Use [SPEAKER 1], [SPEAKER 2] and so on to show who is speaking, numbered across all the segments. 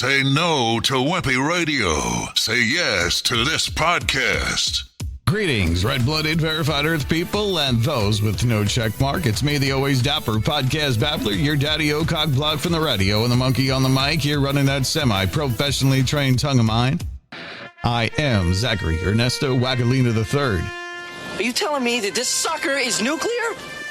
[SPEAKER 1] Say no to Wimpy Radio. Say yes to this podcast.
[SPEAKER 2] Greetings, red-blooded, verified Earth people, and those with no check mark. It's me, the always dapper podcast babbler, your daddy-o cock block from the radio, and the monkey on the mic here running that semi-professionally trained tongue of mine. I am Zachary Ernesto Wagalina III.
[SPEAKER 3] Are you telling me that this sucker is nuclear?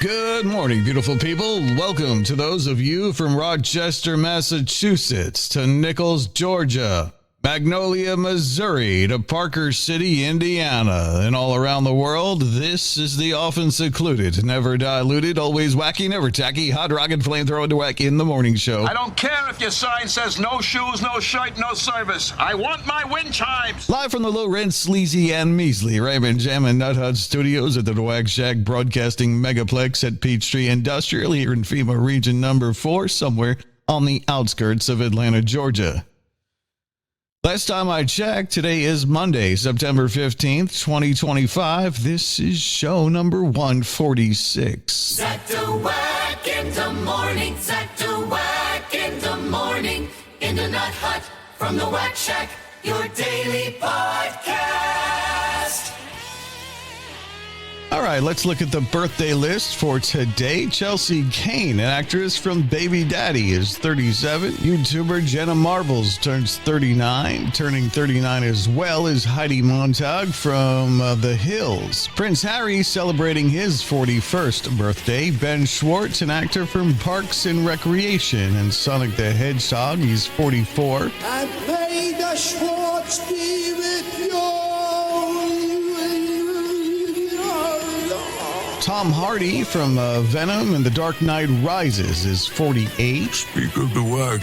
[SPEAKER 2] Good morning, beautiful people. Welcome to those of you from Rochester, Massachusetts, to Nichols, Georgia, Magnolia, Missouri, to Parker City, Indiana, and all around the world. This is the often secluded, never diluted, always wacky, never tacky, hot rocket flamethrower Dawack in the morning show.
[SPEAKER 4] I don't care if your sign says no shoes, no shirt, no service. I want my wind chimes.
[SPEAKER 2] Live from the low-rent, sleazy, and measly Raymond Jam and Nut Hut Studios at the Dawack Shack Broadcasting Megaplex at Peachtree Industrial here in FEMA Region Number 4, somewhere on the outskirts of Atlanta, Georgia. Last time I checked, today is Monday, September 15th, 2025. This is show number 146.
[SPEAKER 5] Zach Dawack in the morning, Zach Dawack in the morning, in the Nut Hut, from the Wack Shack, your daily podcast.
[SPEAKER 2] All right, let's look at the birthday list for today. Chelsea Kane, an actress from Baby Daddy, is 37. YouTuber Jenna Marbles turns 39. Turning 39 as well is Heidi Montag from The Hills. Prince Harry celebrating his 41st birthday. Ben Schwartz, an actor from Parks and Recreation and Sonic the Hedgehog, he's 44.
[SPEAKER 6] And may the Schwartz be with you.
[SPEAKER 2] Tom Hardy from Venom and The Dark Knight Rises is 48.
[SPEAKER 1] Speak of the Wack,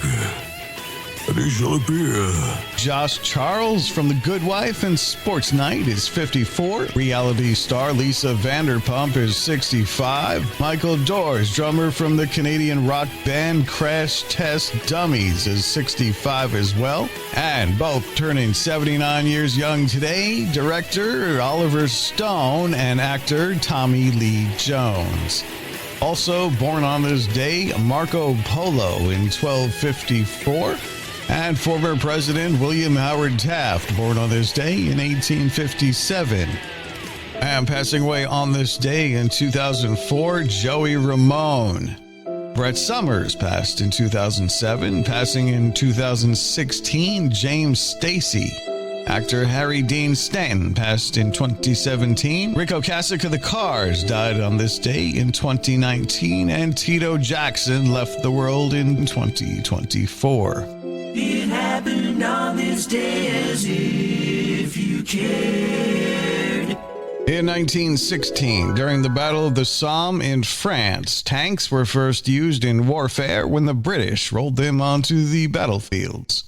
[SPEAKER 1] and he shall appear.
[SPEAKER 2] Josh Charles from The Good Wife and Sports Night is 54. Reality star Lisa Vanderpump is 65. Michael Dors, drummer from the Canadian rock band Crash Test Dummies, is 65 as well. And both turning 79 years young today, director Oliver Stone and actor Tommy Lee Jones. Also born on this day, Marco Polo in 1254. And former President William Howard Taft, born on this day in 1857. And passing away on this day in 2004, Joey Ramone. Brett Summers passed in 2007. Passing in 2016, James Stacy. Actor Harry Dean Stanton passed in 2017. Rick Ocasek of the Cars died on this day in 2019. And Tito Jackson left the world in 2024.
[SPEAKER 5] It happened on this day as if you cared.
[SPEAKER 2] In 1916, during the Battle of the Somme in France, tanks were first used in warfare when the British rolled them onto the battlefields.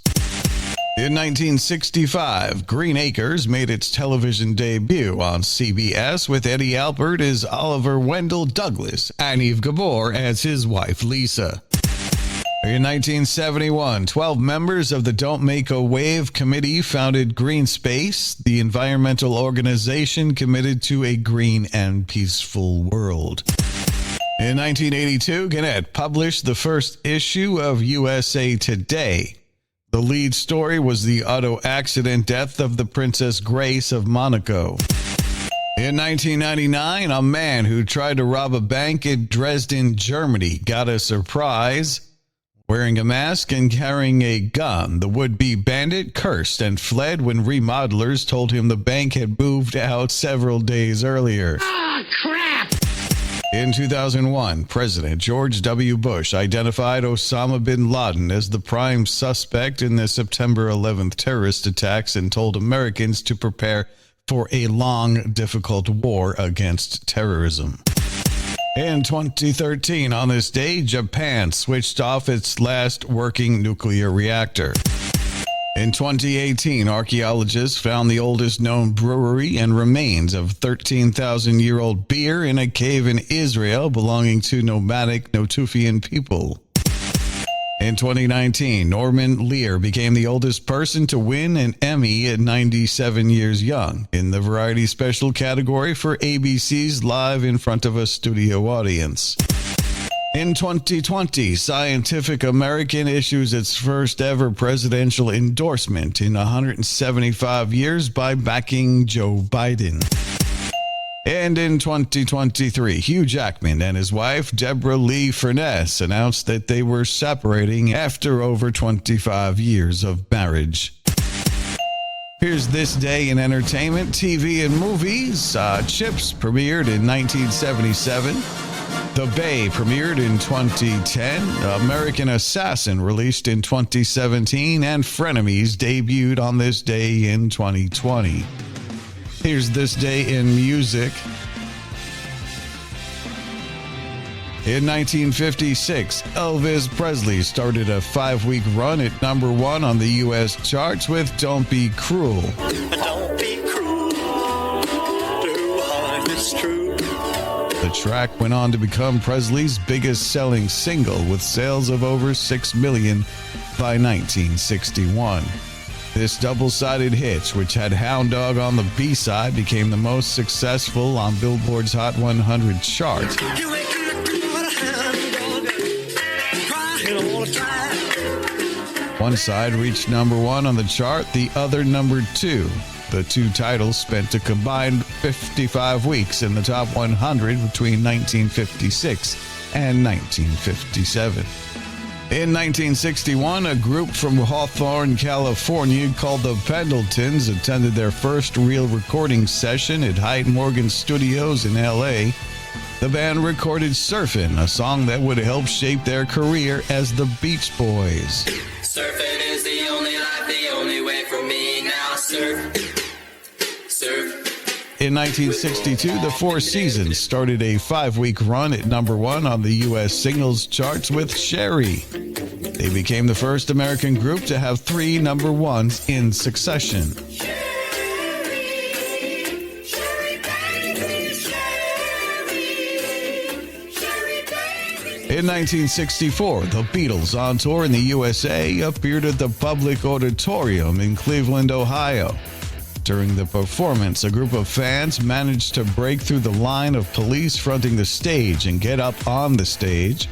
[SPEAKER 2] In 1965, Green Acres made its television debut on CBS with Eddie Alpert as Oliver Wendell Douglas and Yves Gabor as his wife Lisa. In 1971, 12 members of the Don't Make a Wave Committee founded Green Space, the environmental organization committed to a green and peaceful world. In 1982, Gannett published the first issue of USA Today. The lead story was the auto accident death of the Princess Grace of Monaco. In 1999, a man who tried to rob a bank in Dresden, Germany, got a surprise. Wearing a mask and carrying a gun, the would-be bandit cursed and fled when remodelers told him the bank had moved out several days earlier.
[SPEAKER 5] Ah, crap!
[SPEAKER 2] In 2001, President George W. Bush identified Osama bin Laden as the prime suspect in the September 11th terrorist attacks and told Americans to prepare for a long, difficult war against terrorism. In 2013, on this day, Japan switched off its last working nuclear reactor. In 2018, archaeologists found the oldest known brewery and remains of 13,000-year-old beer in a cave in Israel belonging to nomadic Natufian people. In 2019, Norman Lear became the oldest person to win an Emmy at 97 years young in the Variety Special category for ABC's Live in Front of a Studio Audience. In 2020, Scientific American issues its first ever presidential endorsement in 175 years by backing Joe Biden. And in 2023, Hugh Jackman and his wife, Deborah Lee Furness, announced that they were separating after over 25 years of marriage. Here's this day in entertainment, TV, and movies. Chips premiered in 1977. The Bay premiered in 2010. American Assassin released in 2017. And Frenemies debuted on this day in 2020. Here's this day in music. In 1956, Elvis Presley started a 5-week run at number 1 on the U.S. charts with Don't Be Cruel.
[SPEAKER 7] Don't be cruel to who heart is true.
[SPEAKER 2] The track went on to become Presley's biggest selling single with sales of over 6 million by 1961. This double-sided hit, which had Hound Dog on the B-side, became the most successful on Billboard's Hot 100 chart. One side reached number 1 on the chart, the other number 2. The two titles spent a combined 55 weeks in the top 100 between 1956 and 1957. In 1961, a group from Hawthorne, California called the Pendletons attended their first real recording session at Hyde Morgan Studios in L.A. The band recorded Surfin', a song that would help shape their career as the Beach Boys.
[SPEAKER 8] Surfing is the only life, the only way for me now. Surf.
[SPEAKER 2] In 1962, the Four Seasons started a 5-week run at number 1 on the U.S. singles charts with Sherry. They became the first American group to have 3 number 1s in succession. In 1964, the Beatles, on tour in the USA, appeared at the Public Auditorium in Cleveland, Ohio. During the performance, a group of fans managed to break through the line of police fronting the stage and get up on the stage.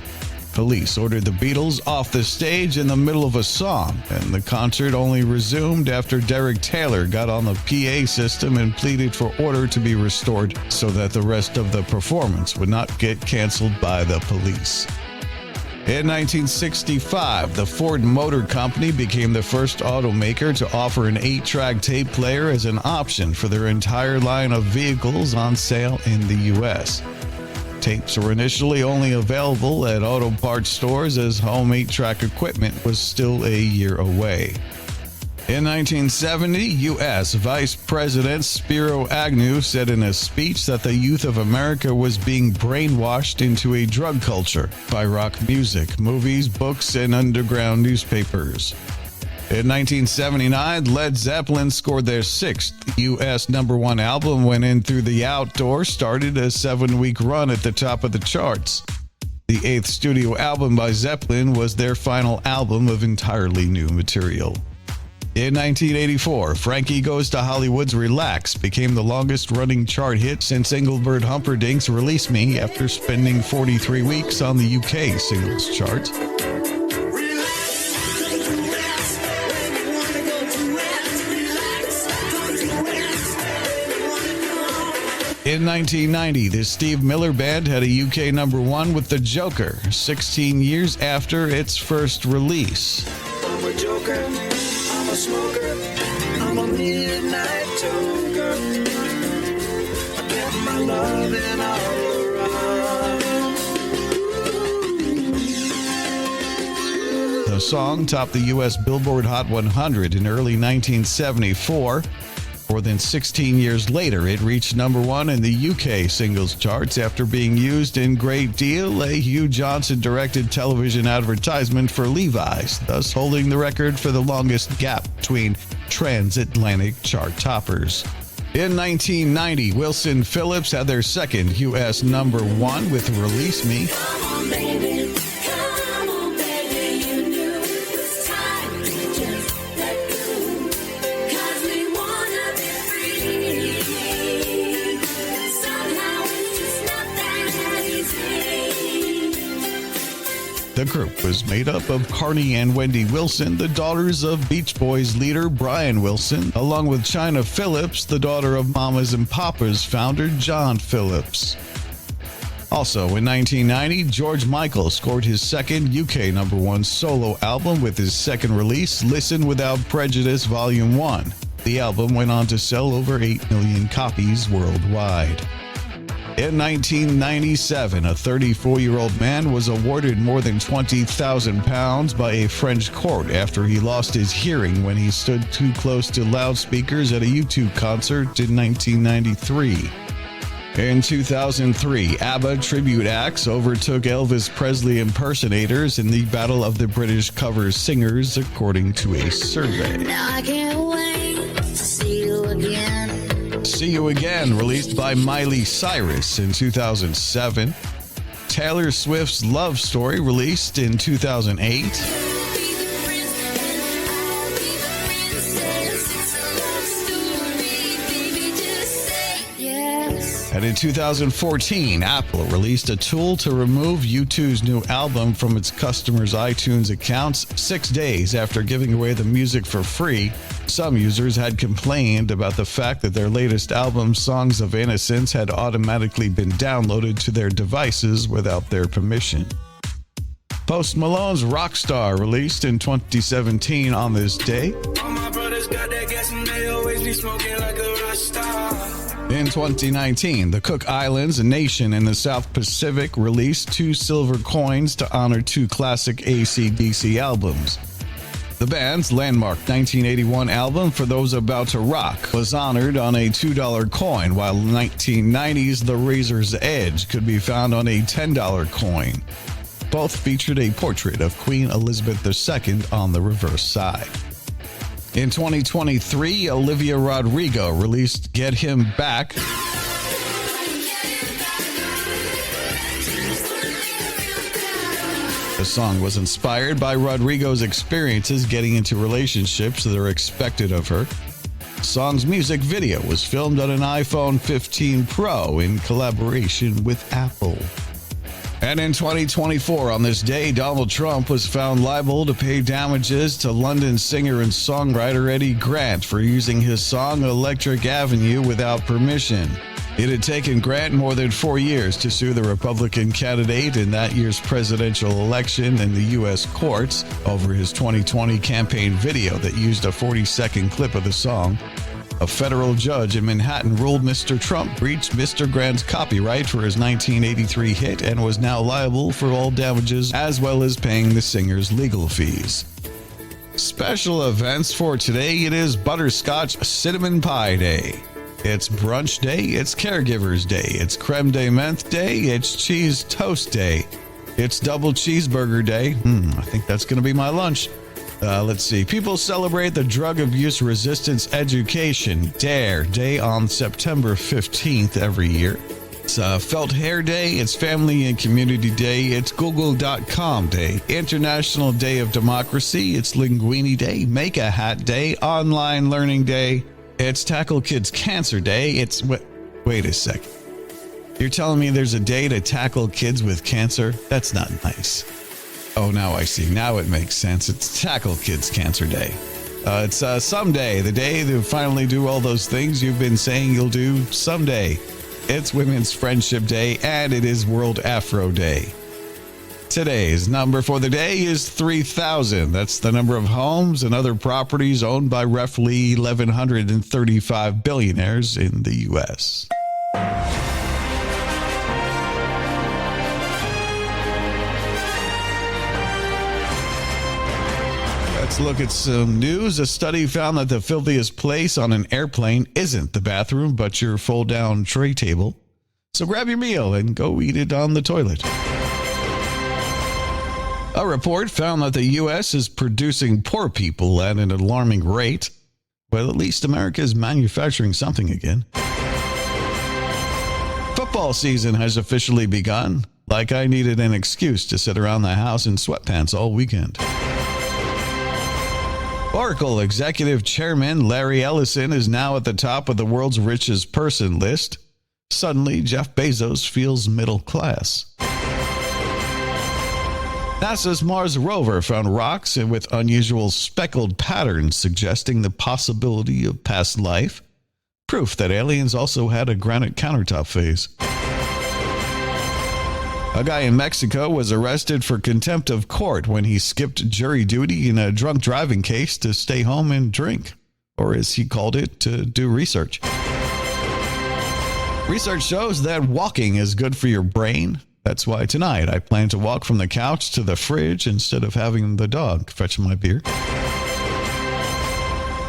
[SPEAKER 2] Police ordered the Beatles off the stage in the middle of a song, and the concert only resumed after Derek Taylor got on the PA system and pleaded for order to be restored so that the rest of the performance would not get canceled by the police. In 1965, the Ford Motor Company became the first automaker to offer an 8-track tape player as an option for their entire line of vehicles on sale in the U.S. Tapes were initially only available at auto parts stores as home 8-track equipment was still a year away. In 1970, U.S. Vice President Spiro Agnew said in a speech that the youth of America was being brainwashed into a drug culture by rock music, movies, books, and underground newspapers. In 1979, Led Zeppelin scored their 6th U.S. number 1 album when In Through the Outdoors started a 7-week run at the top of the charts. The 8th studio album by Zeppelin was their final album of entirely new material. In 1984, Frankie Goes to Hollywood's Relax became the longest-running chart hit since Engelbert Humperdinck's Release Me after spending 43 weeks on the UK singles chart. In 1990, the Steve Miller Band had a UK number 1 with The Joker, 16 years after its first release.
[SPEAKER 7] I'm a joker, I'm a smoker, I'm a midnight toker. I kept my loving all around.
[SPEAKER 2] The song topped the U.S. Billboard Hot 100 in early 1974. More than 16 years later, it reached number 1 in the UK singles charts after being used in Great Deal, a Hugh Johnson-directed television advertisement for Levi's, thus holding the record for the longest gap between transatlantic chart toppers. In 1990, Wilson Phillips had their 2nd U.S. number 1 with Release Me.
[SPEAKER 5] Come on, baby. Come on, baby. You knew it was time to just let go. 'Cause we wanna be free. Somehow it's just not that easy.
[SPEAKER 2] The group was made up of Carney and Wendy Wilson, the daughters of Beach Boys leader Brian Wilson, along with Chynna Phillips, the daughter of Mamas and Papas founder John Phillips. Also, in 1990, George Michael scored his second UK number one solo album with his second release, Listen Without Prejudice Volume 1. The album went on to sell over 8 million copies worldwide. In 1997, a 34-year-old man was awarded more than £20,000 by a French court after he lost his hearing when he stood too close to loudspeakers at a U2 concert in 1993. In 2003, ABBA tribute acts overtook Elvis Presley impersonators in the Battle of the British Cover Singers, according to a survey.
[SPEAKER 5] Now I can't wait to see you again.
[SPEAKER 2] See You Again, released by Miley Cyrus in 2007. Taylor Swift's Love Story, released in 2008.
[SPEAKER 5] Be the prince and I'll be the princess. It's a love story, baby, just say yes.
[SPEAKER 2] And in 2014, Apple released a tool to remove U2's new album from its customers' iTunes accounts 6 days after giving away the music for free. Some users had complained about the fact that their latest album, Songs of Innocence, had automatically been downloaded to their devices without their permission. Post Malone's Rockstar, released in 2017 on this day.
[SPEAKER 7] All my brothers got that gas and they always be smoking like a rock star.
[SPEAKER 2] In 2019, the Cook Islands, a nation in the South Pacific, released 2 silver coins to honor 2 classic AC/DC albums. The band's landmark 1981 album, For Those About to Rock, was honored on a $2 coin, while 1990's The Razor's Edge could be found on a $10 coin. Both featured a portrait of Queen Elizabeth II on the reverse side. In 2023, Olivia Rodrigo released Get Him Back. The song was inspired by Rodrigo's experiences getting into relationships that are expected of her. The song's music video was filmed on an iPhone 15 Pro in collaboration with Apple. And in 2024, on this day, Donald Trump was found liable to pay damages to London singer and songwriter Eddie Grant for using his song Electric Avenue without permission. It had taken Grant more than 4 years to sue the Republican candidate in that year's presidential election in the U.S. courts over his 2020 campaign video that used a 40-second clip of the song. A federal judge in Manhattan ruled Mr. Trump breached Mr. Grant's copyright for his 1983 hit and was now liable for all damages as well as paying the singer's legal fees. Special events for today: it is Butterscotch Cinnamon Pie Day. It's Brunch Day, it's Caregivers Day, it's Creme de Menthe Day, it's Cheese Toast Day, it's Double Cheeseburger Day. I think that's going to be my lunch. Let's see. People celebrate the Drug Abuse Resistance Education DARE Day on September 15th every year. It's Felt Hair Day, it's Family and Community Day, it's Google.com Day, International Day of Democracy, it's Linguini Day, Make a Hat Day, Online Learning Day, it's Tackle Kids Cancer Day, it's... Wait a second. You're telling me there's a day to tackle kids with cancer? That's not nice. Oh, now I see. Now it makes sense. It's Tackle Kids Cancer Day. It's someday, the day to finally do all those things you've been saying you'll do someday. It's Women's Friendship Day, and it is World Afro Day. Today's number for the day is 3,000. That's the number of homes and other properties owned by roughly 1,135 billionaires in the U.S. Let's look at some news. A study found that the filthiest place on an airplane isn't the bathroom, but your fold-down tray table. So grab your meal and go eat it on the toilet. A report found that the U.S. is producing poor people at an alarming rate. Well, at least America is manufacturing something again. Football season has officially begun. Like I needed an excuse to sit around the house in sweatpants all weekend. Oracle Executive Chairman Larry Ellison is now at the top of the world's richest person list. Suddenly, Jeff Bezos feels middle class. NASA's Mars rover found rocks with unusual speckled patterns suggesting the possibility of past life. Proof that aliens also had a granite countertop phase. A guy in Mexico was arrested for contempt of court when he skipped jury duty in a drunk driving case to stay home and drink, or as he called it, to do research. Research shows that walking is good for your brain. That's why tonight I plan to walk from the couch to the fridge instead of having the dog fetch my beer.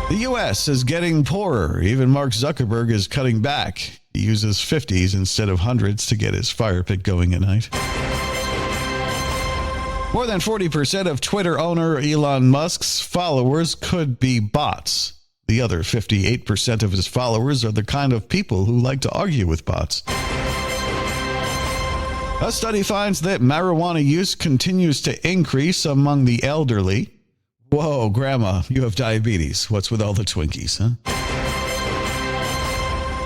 [SPEAKER 2] The U.S. is getting poorer. Even Mark Zuckerberg is cutting back. He uses 50s instead of hundreds to get his fire pit going at night. More than 40% of Twitter owner Elon Musk's followers could be bots. The other 58% of his followers are the kind of people who like to argue with bots. A study finds that marijuana use continues to increase among the elderly. Whoa, Grandma, you have diabetes. What's with all the Twinkies, huh?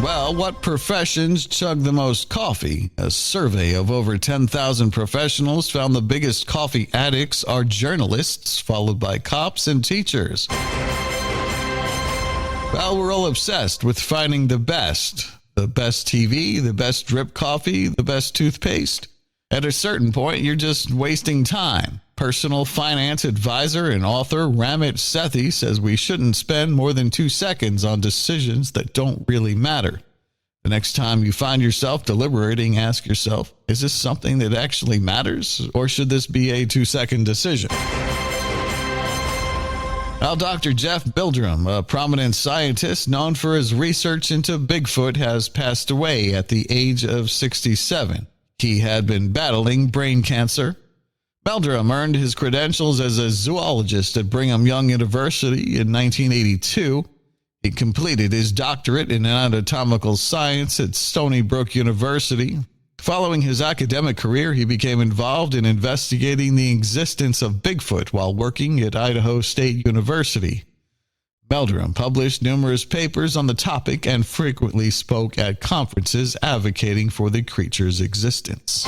[SPEAKER 2] Well, what professions chug the most coffee? A survey of over 10,000 professionals found the biggest coffee addicts are journalists, followed by cops and teachers. Well, we're all obsessed with finding the best. The best TV, the best drip coffee, the best toothpaste. At a certain point, you're just wasting time. Personal finance advisor and author Ramit Sethi says we shouldn't spend more than 2 seconds on decisions that don't really matter. The next time you find yourself deliberating, ask yourself, is this something that actually matters, or should this be a 2-second decision? Now, Dr. Jeff Bildrum, a prominent scientist known for his research into Bigfoot, has passed away at the age of 67. He had been battling brain cancer. Meldrum earned his credentials as a zoologist at Brigham Young University in 1982. He completed his doctorate in anatomical science at Stony Brook University. Following his academic career, he became involved in investigating the existence of Bigfoot while working at Idaho State University. Meldrum published numerous papers on the topic and frequently spoke at conferences advocating for the creature's existence.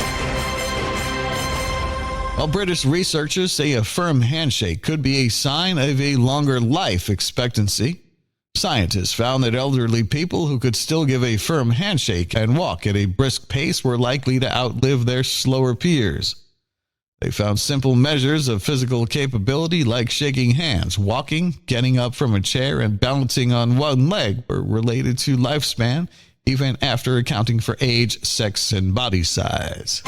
[SPEAKER 2] While British researchers say a firm handshake could be a sign of a longer life expectancy, scientists found that elderly people who could still give a firm handshake and walk at a brisk pace were likely to outlive their slower peers. They found simple measures of physical capability like shaking hands, walking, getting up from a chair, and balancing on one leg were related to lifespan, even after accounting for age, sex, and body size.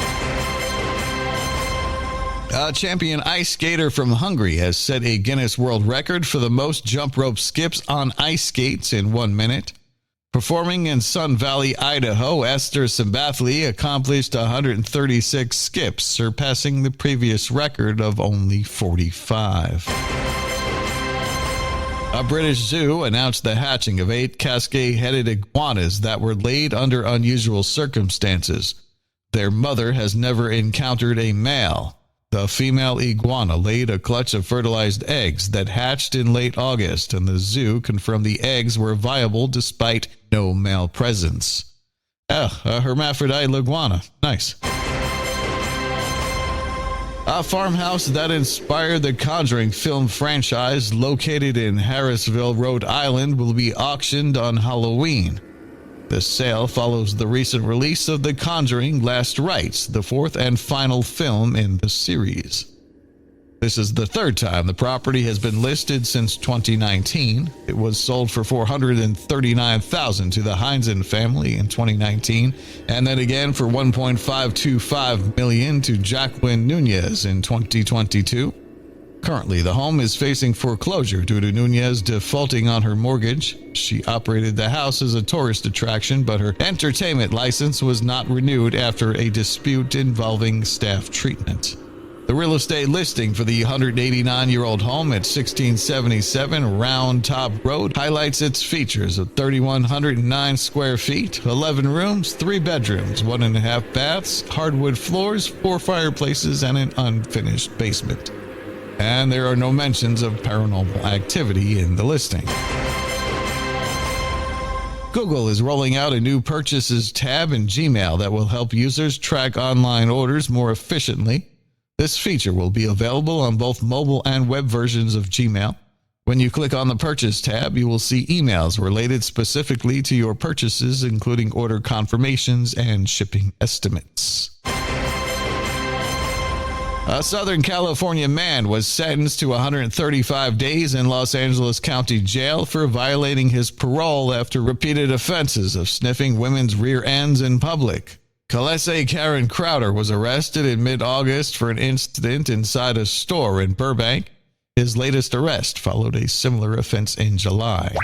[SPEAKER 2] A champion ice skater from Hungary has set a Guinness World Record for the most jump rope skips on ice skates in 1 minute. Performing in Sun Valley, Idaho, Esther Sabathly accomplished 136 skips, surpassing the previous record of only 45. A British zoo announced the hatching of 8 cascade-headed iguanas that were laid under unusual circumstances. Their mother has never encountered a male. The female iguana laid a clutch of fertilized eggs that hatched in late August, and the zoo confirmed the eggs were viable despite no male presence. A hermaphrodite iguana. Nice. A farmhouse that inspired the Conjuring film franchise, located in Harrisville, Rhode Island, will be auctioned on Halloween. The sale follows the recent release of The Conjuring Last Rites, the 4th and final film in the series. This is the 3rd time the property has been listed since 2019. It was sold for $439,000 to the Heinzen family in 2019, and then again for $1.525 million to Jacqueline Nunez in 2022. Currently, the home is facing foreclosure due to Nunez defaulting on her mortgage. She operated the house as a tourist attraction, but her entertainment license was not renewed after a dispute involving staff treatment. The real estate listing for the 189-year-old home at 1677 Round Top Road highlights its features of 3,109 square feet, 11 rooms, 3 bedrooms, 1.5 baths, hardwood floors, 4 fireplaces, and an unfinished basement. And there are no mentions of paranormal activity in the listing. Google is rolling out a new Purchases tab in Gmail that will help users track online orders more efficiently. This feature will be available on both mobile and web versions of Gmail. When you click on the Purchase tab, you will see emails related specifically to your purchases, including order confirmations and shipping estimates. A Southern California man was sentenced to 135 days in Los Angeles County Jail for violating his parole after repeated offenses of sniffing women's rear ends in public. Kalese Karen Crowder was arrested in mid-August for an incident inside a store in Burbank. His latest arrest followed a similar offense in July.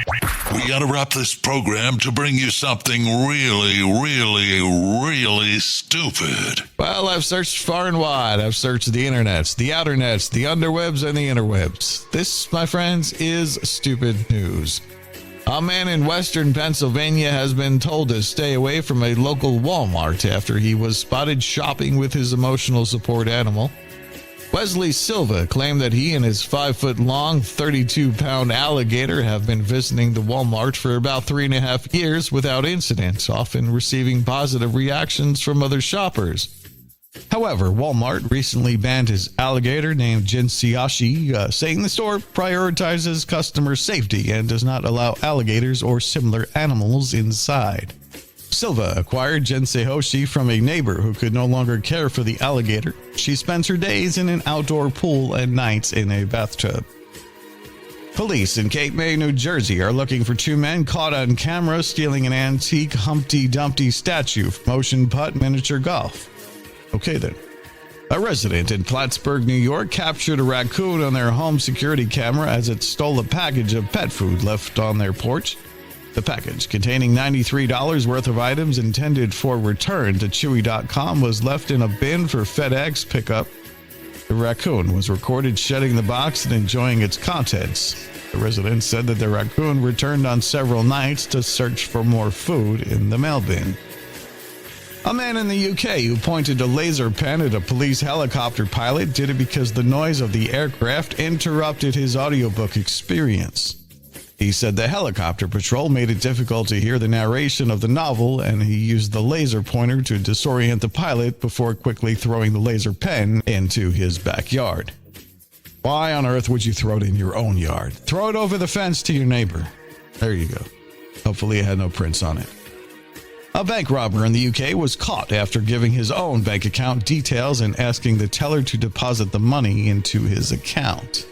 [SPEAKER 1] We gotta wrap this program to bring you something really, really, really stupid.
[SPEAKER 2] Well, I've searched far and wide. I've searched the internets, the outernets, the underwebs, and the interwebs. This, my friends, is stupid news. A man in western Pennsylvania has been told to stay away from a local Walmart after he was spotted shopping with his emotional support animal. Wesley Silva claimed that he and his 5-foot-long, 32-pound alligator have been visiting the Walmart for about 3.5 years without incident, often receiving positive reactions from other shoppers. However, Walmart recently banned his alligator named Jinsiashi, saying the store prioritizes customer safety and does not allow alligators or similar animals inside. Silva acquired Jinsehoshi from a neighbor who could no longer care for the alligator. She spends her days in an outdoor pool and nights in a bathtub. Police in Cape May, New Jersey are looking for 2 men caught on camera stealing an antique Humpty Dumpty statue from Ocean Putt Miniature Golf. Okay then. A resident in Plattsburgh, New York captured a raccoon on their home security camera as it stole a package of pet food left on their porch. The package, containing $93 worth of items intended for return to Chewy.com, was left in a bin for FedEx pickup. The raccoon was recorded shedding the box and enjoying its contents. The resident said that the raccoon returned on several nights to search for more food in the mail bin. A man in the UK who pointed a laser pen at a police helicopter pilot did it because the noise of the aircraft interrupted his audiobook experience. He said the helicopter patrol made it difficult to hear the narration of the novel, and he used the laser pointer to disorient the pilot before quickly throwing the laser pen into his backyard. Why on earth would you throw it in your own yard? Throw it over the fence to your neighbor. There you go. Hopefully it had no prints on it. A bank robber in the UK was caught after giving his own bank account details and asking the teller to deposit the money into his account.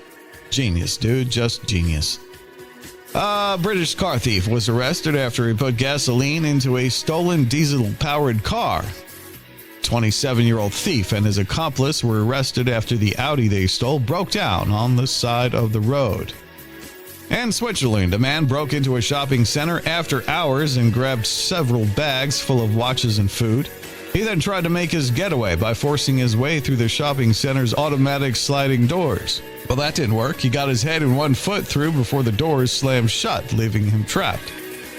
[SPEAKER 2] Genius, dude. Just genius. A British car thief was arrested after he put gasoline into a stolen diesel-powered car. 27-year-old thief and his accomplice were arrested after the Audi they stole broke down on the side of the road. In Switzerland, a man broke into a shopping center after hours and grabbed several bags full of watches and food. He then tried to make his getaway by forcing his way through the shopping center's automatic sliding doors. Well, that didn't work. He got his head and 1 foot through before the doors slammed shut, leaving him trapped.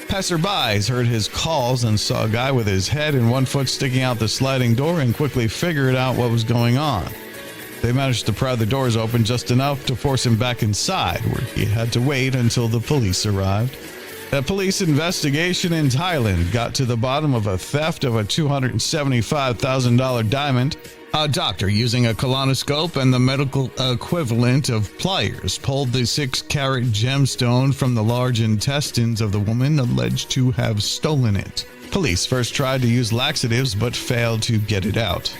[SPEAKER 2] Passerbys heard his calls and saw a guy with his head and 1 foot sticking out the sliding door and quickly figured out what was going on. They managed to pry the doors open just enough to force him back inside, where he had to wait until the police arrived. A police investigation in Thailand got to the bottom of a theft of a $275,000 diamond. A doctor using a colonoscope and the medical equivalent of pliers pulled the 6-carat gemstone from the large intestines of the woman alleged to have stolen it. Police first tried to use laxatives but failed to get it out.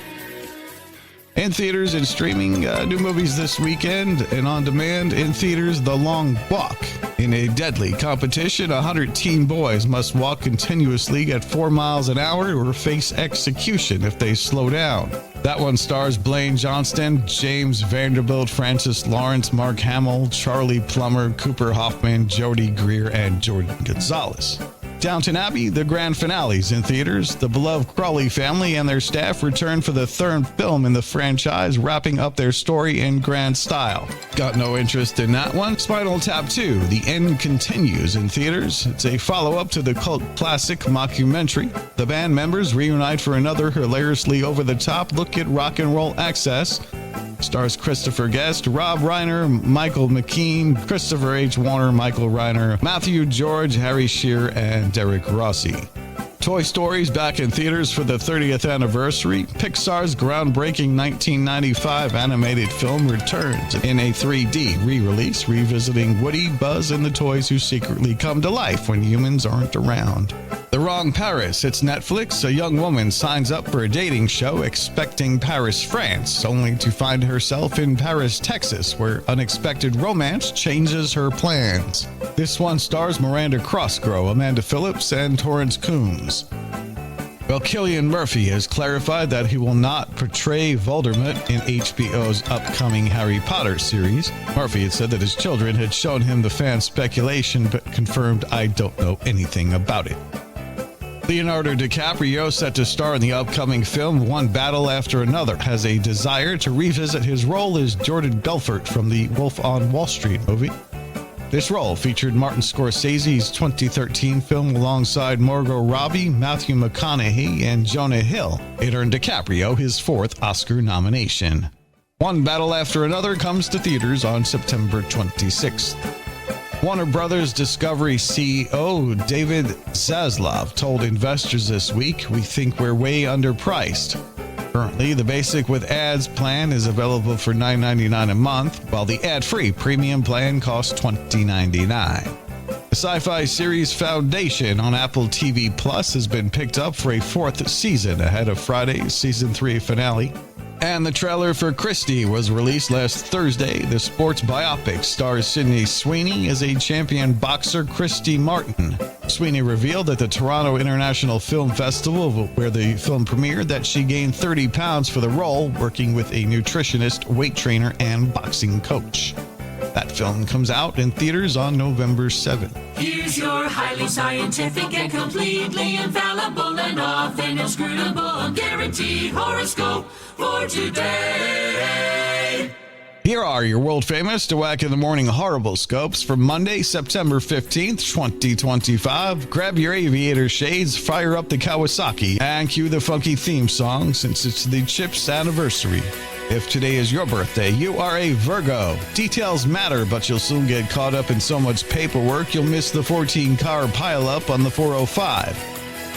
[SPEAKER 2] In theaters and streaming, new movies this weekend, and on demand in theaters, The Long Walk. In a deadly competition, 100 teen boys must walk continuously at 4 miles an hour or face execution if they slow down. That one stars Blaine Johnston, James Vanderbilt, Francis Lawrence, Mark Hamill, Charlie Plummer, Cooper Hoffman, Jody Greer, and Jordan Gonzalez. Downton Abbey, the grand finales in theaters. The beloved Crawley family and their staff return for the 3rd film in the franchise, wrapping up their story in grand style. Got no interest in that one? Spinal Tap 2, The End Continues in theaters. It's a follow-up to the cult classic mockumentary. The band members reunite for another hilariously over-the-top look at rock and roll access. Stars Christopher Guest, Rob Reiner, Michael McKean, Christopher H. Warner, Michael Reiner, Matthew George, Harry Shearer, and Derek Rossi. Toy Story's back in theaters for the 30th anniversary. Pixar's groundbreaking 1995 animated film returns in a 3D re-release, revisiting Woody, Buzz, and the toys who secretly come to life when humans aren't around. The Wrong Paris hits Netflix. A young woman signs up for a dating show expecting Paris, France, only to find herself in Paris, Texas, where unexpected romance changes her plans. This one stars Miranda Cosgrove, Amanda Phillips, and Torrance Coombs. Well, Cillian Murphy has clarified that he will not portray Voldemort in HBO's upcoming Harry Potter series. Murphy had said that his children had shown him the fan speculation, but confirmed, "I don't know anything about it." Leonardo DiCaprio, set to star in the upcoming film One Battle After Another, has a desire to revisit his role as Jordan Belfort from the Wolf on Wall Street movie. This role featured Martin Scorsese's 2013 film alongside Margot Robbie, Matthew McConaughey, and Jonah Hill. It earned DiCaprio his 4th Oscar nomination. One Battle After Another comes to theaters on September 26th. Warner Brothers Discovery CEO David Zaslav told investors this week, "We think we're way underpriced." Currently, the basic with ads plan is available for $9.99 a month, while the ad-free premium plan costs $20.99. The sci-fi series Foundation on Apple TV Plus has been picked up for a 4th season ahead of Friday's season 3 finale. And the trailer for Christie was released last Thursday. The sports biopic stars Sydney Sweeney as a champion boxer, Christy Martin. Sweeney revealed at the Toronto International Film Festival, where the film premiered, that she gained 30 pounds for the role, working with a nutritionist, weight trainer, and boxing coach. That film comes out in theaters on November 7th.
[SPEAKER 9] Here's your highly scientific and completely infallible and often inscrutable guaranteed horoscope for today.
[SPEAKER 2] Here are your world-famous Dawack in the Morning Horrible Scopes for Monday, September 15th, 2025. Grab your aviator shades, fire up the Kawasaki, and cue the funky theme song since it's the Chips anniversary. If today is your birthday, you are a Virgo. Details matter, but you'll soon get caught up in so much paperwork you'll miss the 14-car pileup on the 405.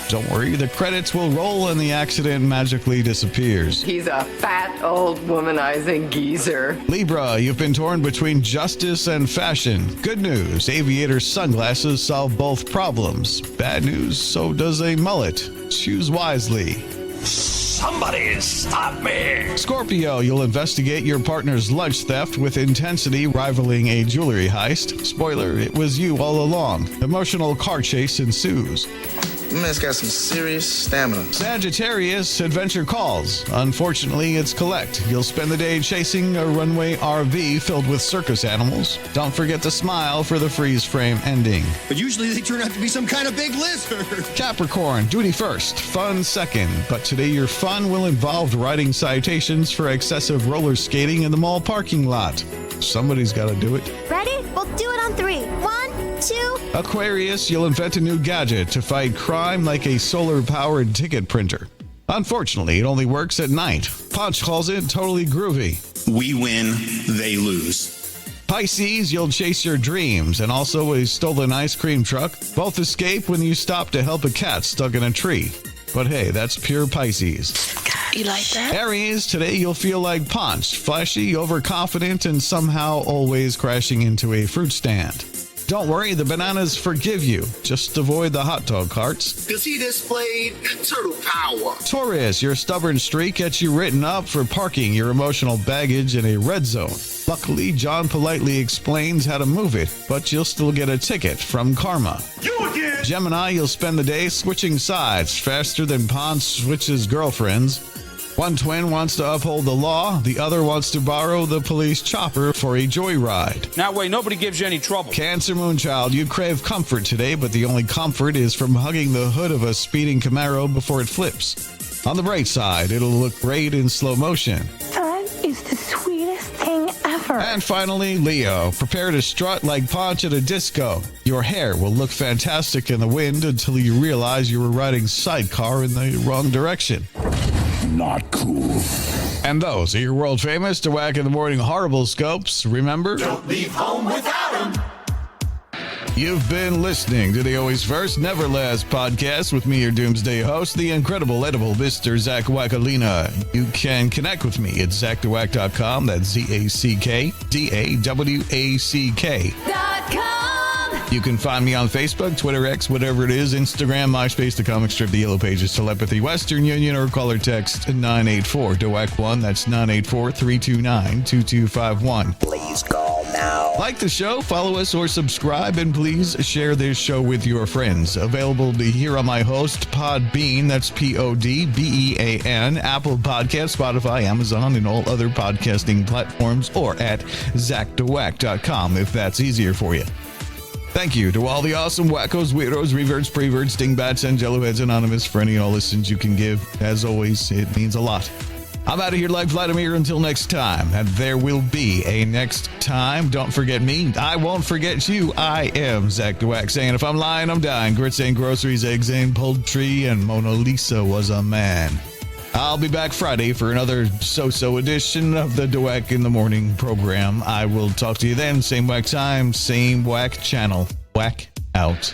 [SPEAKER 2] Don't worry, the credits will roll and the accident magically disappears.
[SPEAKER 10] He's a fat, old, womanizing geezer.
[SPEAKER 2] Libra, you've been torn between justice and fashion. Good news, aviator sunglasses solve both problems. Bad news, so does a mullet. Choose wisely.
[SPEAKER 4] Somebody stop me!
[SPEAKER 2] Scorpio, you'll investigate your partner's lunch theft with intensity rivaling a jewelry heist. Spoiler, it was you all along. Emotional car chase ensues.
[SPEAKER 11] Man's got some serious stamina.
[SPEAKER 2] Sagittarius, adventure calls. Unfortunately, it's collect. You'll spend the day chasing a runway RV filled with circus animals. Don't forget to smile for the freeze frame ending.
[SPEAKER 6] But usually they turn out to be some kind of big lizard.
[SPEAKER 2] Capricorn, duty first, fun second. But today your fun will involve writing citations for excessive roller skating in the mall parking lot. Somebody's got to do it.
[SPEAKER 12] Ready? We'll do it on 3. 1, 2.
[SPEAKER 2] Aquarius, you'll invent a new gadget to fight crime like a solar-powered ticket printer. Unfortunately, it only works at night. Punch calls it totally groovy.
[SPEAKER 13] We win, they lose.
[SPEAKER 2] Pisces, you'll chase your dreams, and also a stolen ice cream truck. Both escape when you stop to help a cat stuck in a tree. But hey, that's pure Pisces.
[SPEAKER 12] You like that?
[SPEAKER 2] Aries, today you'll feel like Punch, flashy, overconfident, and somehow always crashing into a fruit stand. Don't worry, the bananas forgive you. Just avoid the hot dog carts.
[SPEAKER 6] Because he displayed turtle power.
[SPEAKER 2] Taurus, your stubborn streak gets you written up for parking your emotional baggage in a red zone. Luckily, John politely explains how to move it, but you'll still get a ticket from Karma.
[SPEAKER 4] You again!
[SPEAKER 2] Gemini, you'll spend the day switching sides faster than Ponce switches girlfriends. One twin wants to uphold the law, the other wants to borrow the police chopper for a joyride.
[SPEAKER 14] That way nobody gives you any trouble.
[SPEAKER 2] Cancer Moonchild, you crave comfort today, but the only comfort is from hugging the hood of a speeding Camaro before it flips. On the bright side, it'll look great in slow motion.
[SPEAKER 12] That is the sweetest thing ever.
[SPEAKER 2] And finally, Leo, prepare to strut like Ponch at a disco. Your hair will look fantastic in the wind until you realize you were riding sidecar in the wrong direction.
[SPEAKER 1] Not cool.
[SPEAKER 2] And those are your world famous Dawack in the Morning Horrible Scopes. Remember,
[SPEAKER 9] Don't leave home without 'em.
[SPEAKER 2] You've been listening to the Always First, Never Last podcast with me, your Doomsday host, the incredible, edible Mr. Zach Wackalina. You can connect with me at ZachDawack.com. That's ZACKDAWACK.com. You can find me on Facebook, Twitter, X, whatever it is, Instagram, MySpace, the comic strip, the Yellow Pages, Telepathy, Western Union, or call or text 984-DAWACK1. That's 984-329-2251.
[SPEAKER 14] Please call now.
[SPEAKER 2] Like the show, follow us, or subscribe, and please share this show with your friends. Available to hear on my host, Podbean, that's Podbean, Apple Podcasts, Spotify, Amazon, and all other podcasting platforms, or at ZachDawack.com if that's easier for you. Thank you to all the awesome wackos, weirdos, reverts, preverts, dingbats, and jelloheads anonymous for any and all listens you can give. As always, it means a lot. I'm out of here like Vladimir until next time, and there will be a next time. Don't forget me. I won't forget you. I am Zach Dawack saying if I'm lying, I'm dying. Grits ain't groceries, eggs ain't poultry, and Mona Lisa was a man. I'll be back Friday for another so-so edition of the Dawack in the Morning program. I will talk to you then. Same whack time, same whack channel. Whack out.